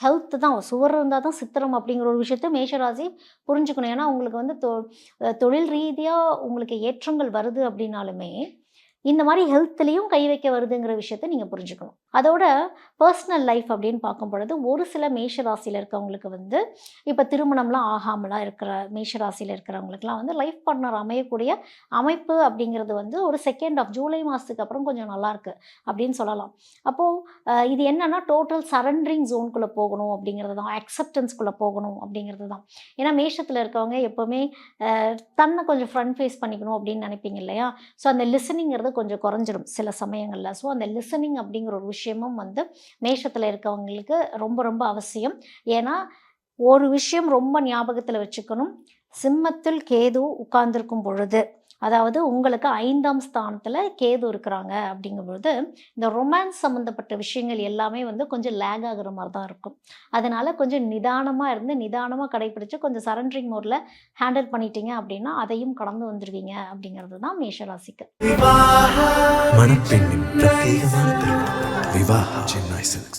Health தான். சுவர் இருந்தால் தான் சித்திரம் அப்படிங்கிற ஒரு விஷயத்த மேஷராசி புரிஞ்சுக்கணும். ஏன்னா உங்களுக்கு வந்து தொழில் ரீதியாக உங்களுக்கு ஏற்றங்கள் வருது அப்படின்னாலுமே இந்த மாதிரி ஹெல்த்லேயும் கை வைக்க வருதுங்கிற விஷயத்த நீங்கள் புரிஞ்சுக்கணும். அதோட பர்சனல் லைஃப் அப்படின்னு பார்க்கும் பொழுது ஒரு சில மேஷராசியில் இருக்கவங்களுக்கு வந்து இப்போ திருமணம்லாம் ஆகாமலாம் இருக்கிற மேஷராசியில் இருக்கிறவங்களுக்குலாம் வந்து லைஃப் பார்ட்னர் அமையக்கூடிய அமைப்பு அப்படிங்கிறது வந்து ஒரு 2 ஜூலை மாதத்துக்கு அப்புறம் கொஞ்சம் நல்லாயிருக்கு அப்படின்னு சொல்லலாம். அப்போது இது என்னென்னா டோட்டல் சரண்டரிங் ஜோனுக்குள்ளே போகணும் அப்படிங்கிறது தான், அக்செப்டன்ஸ்குள்ளே போகணும் அப்படிங்கிறது தான். ஏன்னா மேஷத்தில் இருக்கவங்க எப்போவுமே தன்னை கொஞ்சம் ஃப்ரண்ட் ஃபேஸ் பண்ணிக்கணும் அப்படின்னு நினைப்பீங்க இல்லையா? ஸோ அந்த லிசனிங்கிறது கொஞ்சம் குறைஞ்சிரும் சில சமயங்களில். ஸோ அந்த லிசனிங் அப்படிங்கிற ஒரு விஷயமும் வந்து மேஷத்தில் இருக்கவங்களுக்கு ரொம்ப ரொம்ப அவசியம். ஏன்னா ஒரு விஷயம் ரொம்ப ஞாபகத்தில் வச்சுக்கணும். சிம்மத்தில் கேது உட்கார்ந்துருக்கும் பொழுது, அதாவது உங்களுக்கு 5ஆம் ஸ்தானத்தில் கேது இருக்கிறாங்க அப்படிங்கும் பொழுது இந்த ரொமான்ஸ் சம்மந்தப்பட்ட விஷயங்கள் எல்லாமே வந்து கொஞ்சம் லேக் ஆகுற மாதிரி தான் இருக்கும். அதனால் கொஞ்சம் நிதானமாக இருந்து நிதானமாக கடைப்பிடிச்சு கொஞ்சம் சரண்டரிங் மோடில் ஹேண்டில் பண்ணிட்டீங்க அப்படின்னா அதையும் கடந்து வந்துடுவீங்க அப்படிங்கிறது தான் மேஷராசிக்கு. மணப்பெண்ணின் பிரத்யேகமான திருமணம் விவாஹா சென்னை சில்க்ஸ்.